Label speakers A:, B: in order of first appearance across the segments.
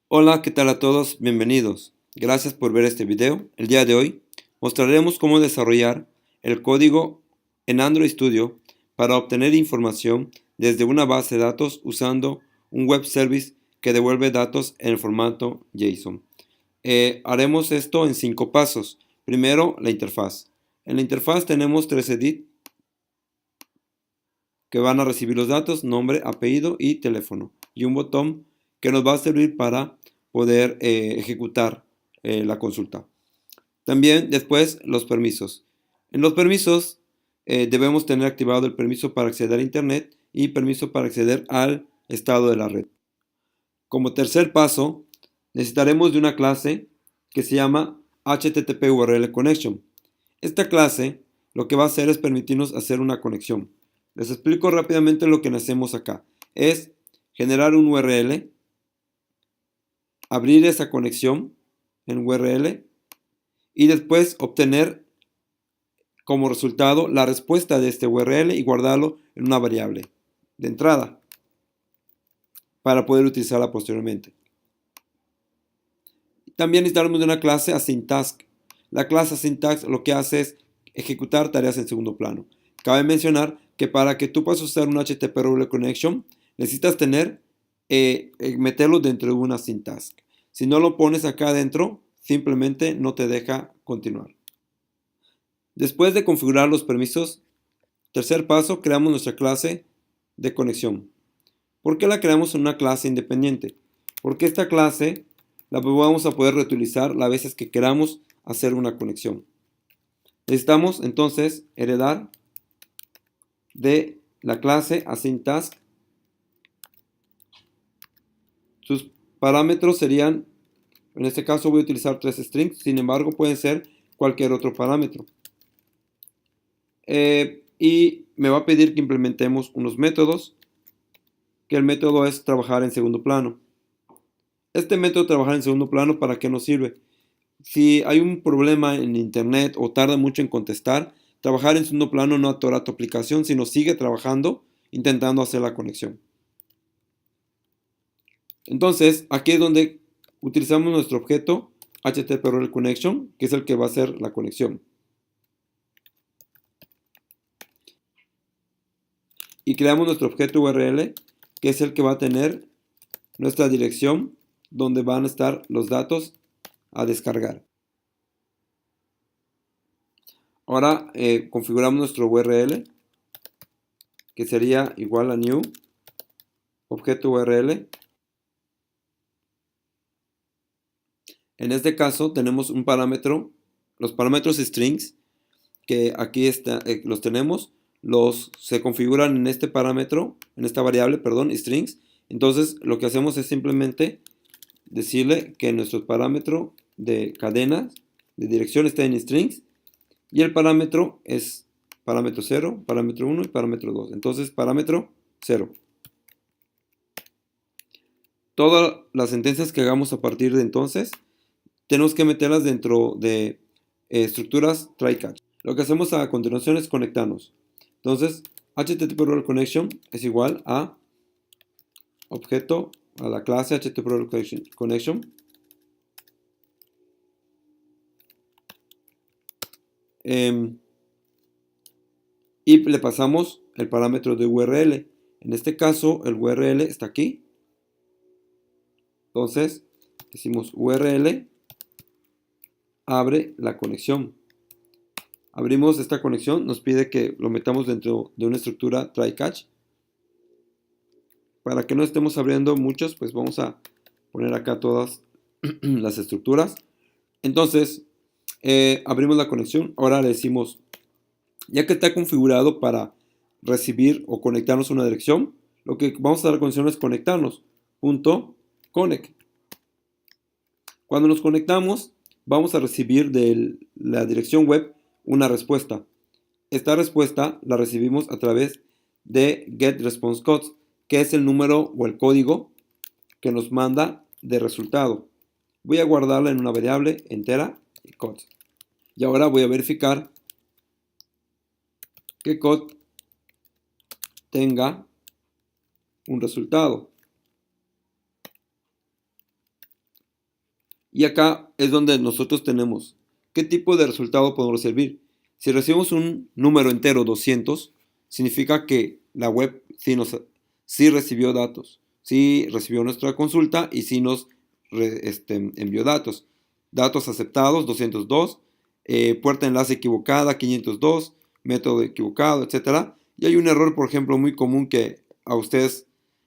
A: Hola, ¿qué tal a todos? Bienvenidos. Gracias por ver este video. El día de hoy mostraremos cómo desarrollar el código en Android Studio para obtener información desde una base de datos usando un web service que devuelve datos en el formato JSON. Haremos esto en 5 pasos. Primero, la interfaz. En la interfaz tenemos 3 edit que van a recibir los datos, nombre, apellido y teléfono, y un botón que nos va a servir para poder ejecutar la consulta. También después los permisos. En los permisos debemos tener activado el permiso para acceder a Internet y permiso para acceder al estado de la red. Como tercer paso, necesitaremos de una clase que se llama HTTP URL Connection. Esta clase lo que va a hacer es permitirnos hacer una conexión. Les explico rápidamente lo que hacemos acá. Es generar un URL, abrir esa conexión en URL y después obtener como resultado la respuesta de este URL y guardarlo en una variable de entrada para poder utilizarla posteriormente. También necesitamos de una clase asyntask. La clase asyntask lo que hace es ejecutar tareas en segundo plano. Cabe mencionar que para que tú puedas usar un HTTP URL Connection necesitas meterlo dentro de una syntask. Si no lo pones acá adentro, simplemente no te deja continuar. Después de configurar los permisos, tercer paso, creamos nuestra clase de conexión. ¿Por qué la creamos en una clase independiente? Porque esta clase la vamos a poder reutilizar las veces que queramos hacer una conexión. Necesitamos entonces heredar de la clase asyntask. Sus parámetros serían, en este caso voy a utilizar 3 strings, sin embargo pueden ser cualquier otro parámetro. Y me va a pedir que implementemos unos métodos, que el método es trabajar en segundo plano. Este método de trabajar en segundo plano, ¿para qué nos sirve? Si hay un problema en internet o tarda mucho en contestar, trabajar en segundo plano no atora tu aplicación, sino sigue trabajando intentando hacer la conexión. Entonces, aquí es donde utilizamos nuestro objeto HTTP URL Connection, que es el que va a hacer la conexión. Y creamos nuestro objeto URL, que es el que va a tener nuestra dirección donde van a estar los datos a descargar. Ahora configuramos nuestro URL, que sería igual a new objeto URL. En este caso tenemos un parámetro, los parámetros strings, que aquí los tenemos, se configuran en este parámetro, en esta variable, perdón, strings. Entonces lo que hacemos es simplemente decirle que nuestro parámetro de cadenas de dirección está en strings y el parámetro es parámetro 0, parámetro 1 y parámetro 2. Entonces parámetro 0. Todas las sentencias que hagamos a partir de entonces tenemos que meterlas dentro de estructuras try-catch. Lo que hacemos a continuación es conectarnos. Entonces, HTTP URL Connection es igual a objeto, a la clase HTTP URL Connection. Y le pasamos el parámetro de URL. En este caso, el URL está aquí. Entonces, decimos URL, abre la conexión. Abrimos esta conexión, nos pide que lo metamos dentro de una estructura try-catch. Para que no estemos abriendo muchos, pues vamos a poner acá todas las estructuras. Entonces, abrimos la conexión. Ahora le decimos, ya que está configurado para recibir o conectarnos a una dirección, lo que vamos a dar a continuación es conectarnos. Punto connect. Cuando nos conectamos, vamos a recibir de la dirección web una respuesta. Esta respuesta la recibimos a través de getResponseCodes, que es el número o el código que nos manda de resultado. Voy a guardarla en una variable entera y code. Y ahora voy a verificar que code tenga un resultado. Y acá es donde nosotros tenemos qué tipo de resultado podemos recibir. Si recibimos un número entero 200, significa que la web sí recibió datos, sí recibió nuestra consulta y sí nos envió datos. Datos aceptados 202, puerta enlace equivocada 502, método equivocado, etcétera. Y hay un error, por ejemplo, muy común que a ustedes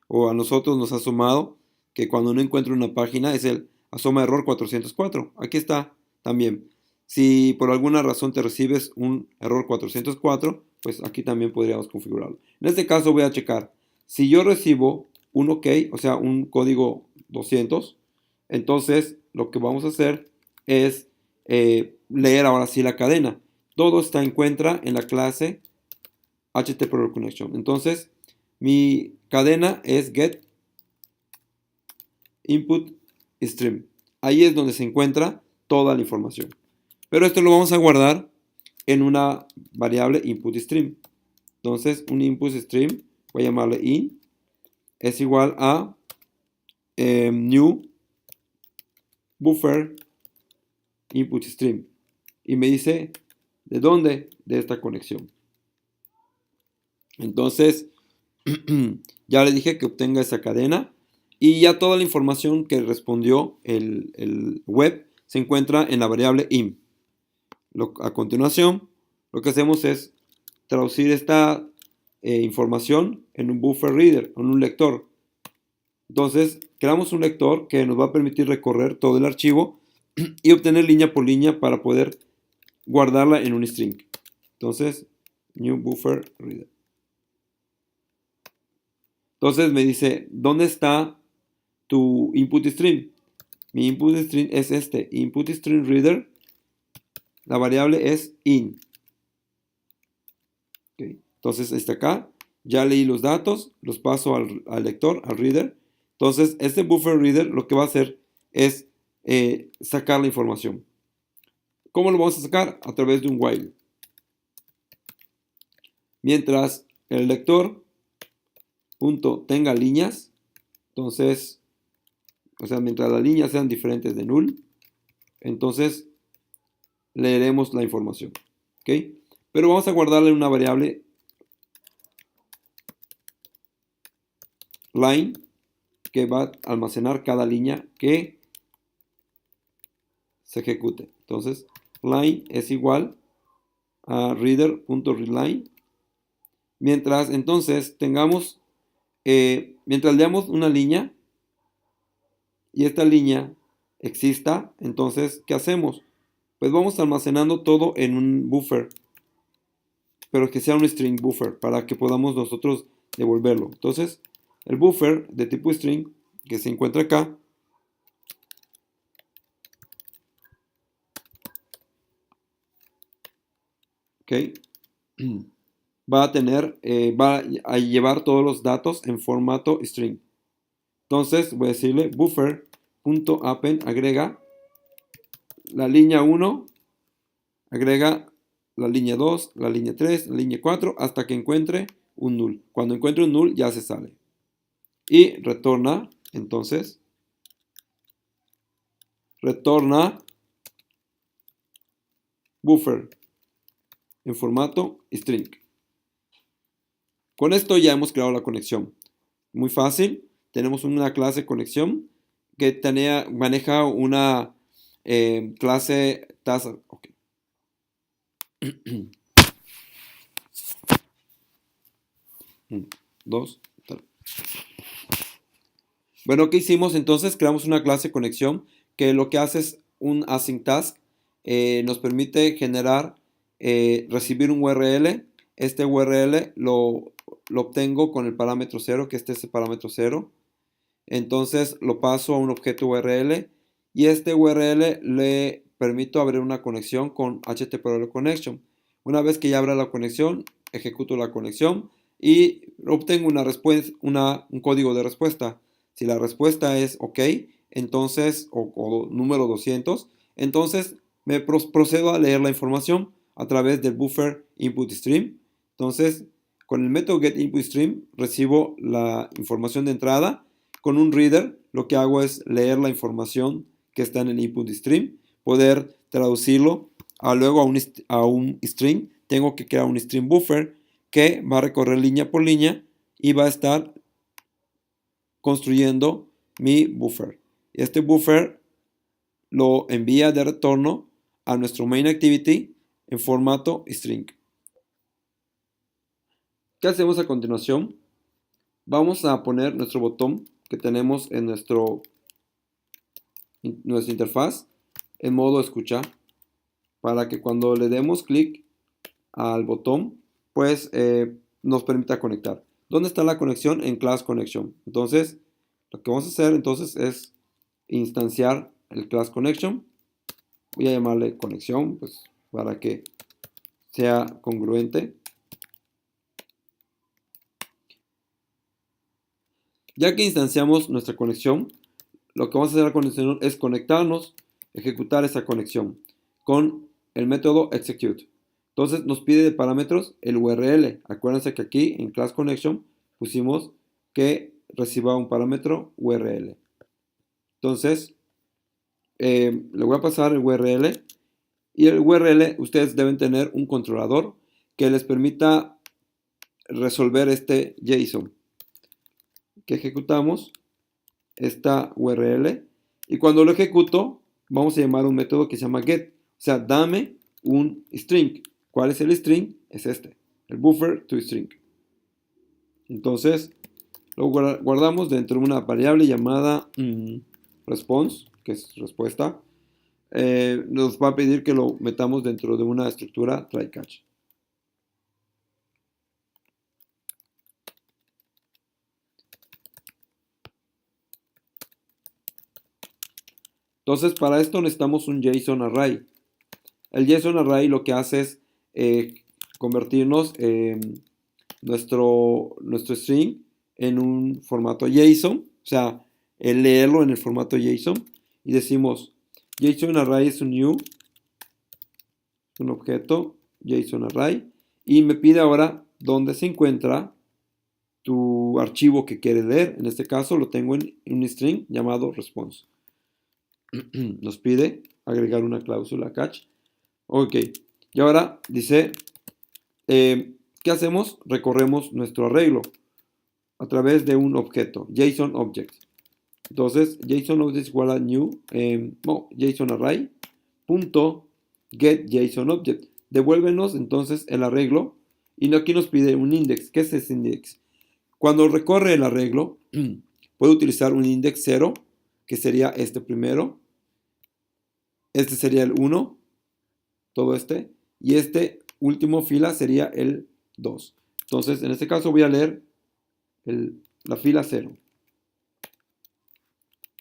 A: o a nosotros nos ha sumado, que cuando no encuentra una página es el asoma error 404. Aquí está también. Si por alguna razón te recibes un error 404, pues aquí también podríamos configurarlo. En este caso voy a checar. Si yo recibo un OK, o sea, un código 200, entonces lo que vamos a hacer es leer ahora sí la cadena. Todo está encuentra en la clase HTTP Connection. Entonces, mi cadena es get input stream. Ahí es donde se encuentra toda la información. Pero esto lo vamos a guardar en una variable input stream. Entonces, un input stream, voy a llamarle in, es igual a new buffer input stream. Y me dice, ¿de dónde? De esta conexión. Entonces, ya le dije que obtenga esa cadena. Y ya toda la información que respondió el web se encuentra en la variable im. A continuación, lo que hacemos es traducir esta información en un buffer reader, en un lector. Entonces, creamos un lector que nos va a permitir recorrer todo el archivo y obtener línea por línea para poder guardarla en un string. Entonces, new buffer reader. Entonces me dice, ¿dónde está tu input stream? Mi input stream es este, input stream reader. La variable es in. Okay. Entonces está acá. Ya leí los datos, los paso al lector, al reader. Entonces este buffer reader lo que va a hacer es sacar la información. ¿Cómo lo vamos a sacar? A través de un while. Mientras el lector tenga líneas, entonces, o sea, mientras las líneas sean diferentes de null, entonces leeremos la información. ¿Ok? Pero vamos a guardarle una variable line que va a almacenar cada línea que se ejecute. Entonces, line es igual a reader.readLine. Mientras entonces tengamos, mientras leamos una línea y esta línea exista, entonces, ¿qué hacemos? Pues vamos almacenando todo en un buffer, pero que sea un string buffer para que podamos nosotros devolverlo. Entonces, el buffer de tipo string que se encuentra acá ¿ok? Va a tener, va a llevar todos los datos en formato string. Entonces voy a decirle buffer.append agrega la línea 1, agrega la línea 2, la línea 3, la línea 4, hasta que encuentre un null. Cuando encuentre un null ya se sale. Y retorna, entonces, retorna buffer en formato string. Con esto ya hemos creado la conexión. Muy fácil. Tenemos una clase conexión que maneja una clase tasa. Okay. Dos. Tal. Bueno, ¿qué hicimos? Entonces creamos una clase conexión que lo que hace es un async task. Nos permite generar, recibir un URL. Este URL lo obtengo con el parámetro 0, que este es el parámetro 0. Entonces lo paso a un objeto URL y este URL le permito abrir una conexión con HTTP Connection. Una vez que ya abra la conexión, ejecuto la conexión y obtengo un código de respuesta. Si la respuesta es OK, entonces, o número 200, entonces me procedo a leer la información a través del buffer input stream. Entonces, con el método getInputStream recibo la información de entrada. Con un reader lo que hago es leer la información que está en el input stream, poder traducirlo luego a un string. Tengo que crear un string buffer que va a recorrer línea por línea y va a estar construyendo mi buffer. Este buffer lo envía de retorno a nuestro main activity en formato string. ¿Qué hacemos a continuación? Vamos a poner nuestro botón que tenemos en nuestra interfaz en modo escucha, para que cuando le demos clic al botón, pues nos permita conectar. ¿Dónde está la conexión? En Class Connection. Entonces, lo que vamos a hacer entonces es instanciar el Class Connection. Voy a llamarle conexión, pues para que sea congruente. Ya que instanciamos nuestra conexión, lo que vamos a hacer a continuación es conectarnos, ejecutar esa conexión con el método execute. Entonces nos pide de parámetros el URL. Acuérdense que aquí en class connection pusimos que reciba un parámetro URL. Entonces le voy a pasar el URL, y el URL ustedes deben tener un controlador que les permita resolver este JSON que ejecutamos, esta URL, y cuando lo ejecuto vamos a llamar un método que se llama get, o sea, dame un string. ¿Cuál es el string? Es este, el buffer to string. Entonces lo guardamos dentro de una variable llamada response, que es respuesta. Nos va a pedir que lo metamos dentro de una estructura try catch. Entonces, para esto necesitamos un JSON array. El JSON array lo que hace es convertirnos nuestro string en un formato JSON, o sea, leerlo en el formato JSON, y decimos JSON array es un new, un objeto JSON array, y me pide ahora dónde se encuentra tu archivo que quieres leer. En este caso lo tengo en un string llamado response. Nos pide agregar una cláusula catch. Ok, y ahora dice, ¿qué hacemos? Recorremos nuestro arreglo a través de un objeto, JSON object. Entonces, JSON object es igual a new, JSON array, punto get JSON object. Devuélvenos entonces el arreglo, y aquí nos pide un index. ¿Qué es ese index? Cuando recorre el arreglo, puede utilizar un index 0, que sería este primero. Este sería el 1, todo este. Y este último fila sería el 2. Entonces, en este caso voy a leer la fila 0.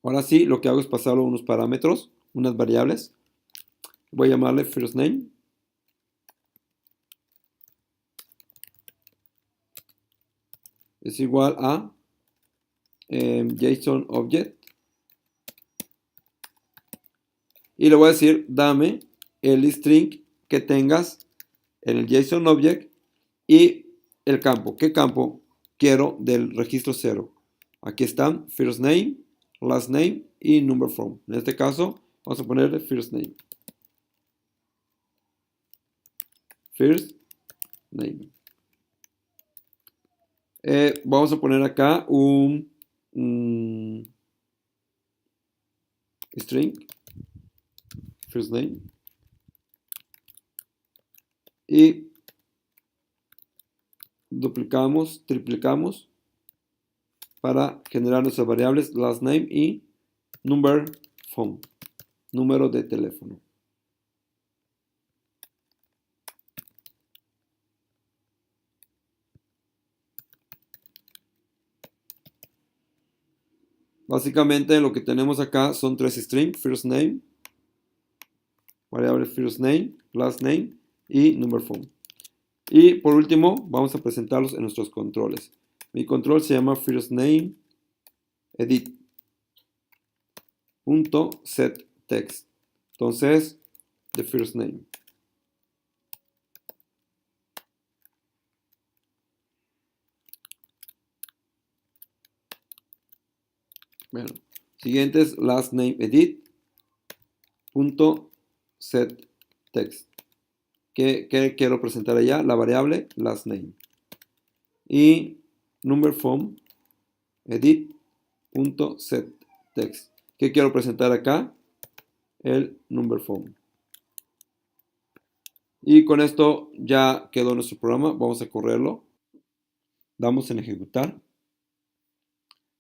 A: Ahora sí, lo que hago es pasarlo a unos parámetros, unas variables. Voy a llamarle first name. Es igual a JSON object. Y le voy a decir, dame el string que tengas en el JSON object y el campo. ¿Qué campo quiero del registro 0? Aquí están first name, last name y number from. En este caso vamos a ponerle first name. First name. Vamos a poner acá un string, first name, y duplicamos, triplicamos para generar nuestras variables last name y number phone, número de teléfono. Básicamente lo que tenemos acá son tres strings, first name, variable first name, last name y number phone. Y por último vamos a presentarlos en nuestros controles. Mi control se llama first name edit .set text. Entonces, the first name. Bueno, siguiente es last name edit setText. ¿Qué quiero presentar allá? La variable lastName. Y numberFont edit.setText. ¿Qué quiero presentar acá? El numberFont. Y con esto ya quedó nuestro programa. Vamos a correrlo. Damos en ejecutar.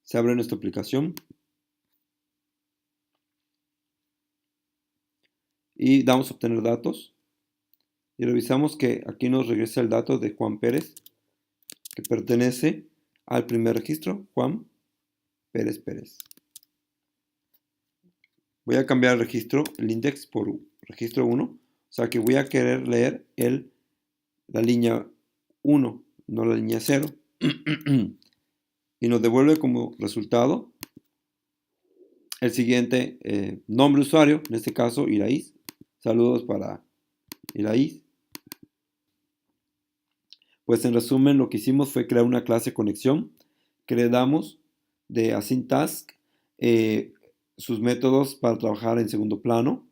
A: Se abre nuestra aplicación. Y damos a obtener datos. Y revisamos que aquí nos regresa el dato de Juan Pérez, que pertenece al primer registro, Juan Pérez Pérez. Voy a cambiar el registro, el index por registro 1. O sea que voy a querer leer la línea 1, no la línea 0. Y nos devuelve como resultado el siguiente nombre de usuario, en este caso Iraíz. Saludos para Iraíz. Pues en resumen lo que hicimos fue crear una clase conexión que le damos de AsyncTask sus métodos para trabajar en segundo plano,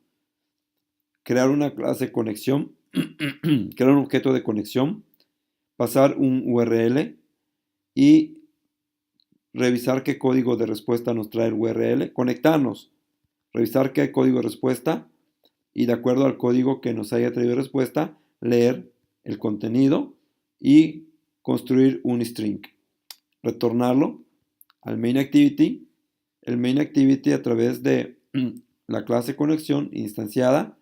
A: crear una clase conexión, crear un objeto de conexión, pasar un URL y revisar qué código de respuesta nos trae el URL, conectarnos, revisar qué código de respuesta y de acuerdo al código que nos haya traído respuesta, leer el contenido y construir un string, retornarlo al main activity. El main activity a través de la clase conexión instanciada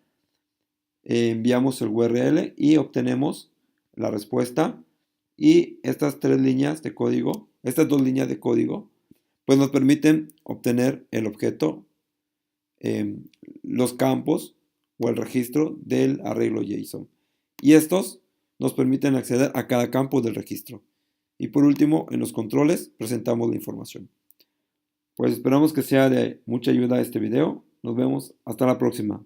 A: enviamos el URL y obtenemos la respuesta, y estas dos líneas de código pues nos permiten obtener el objeto, los campos o el registro del arreglo JSON, y estos nos permiten acceder a cada campo del registro. Y por último, en los controles presentamos la información. Pues esperamos que sea de mucha ayuda este video. Nos vemos hasta la próxima.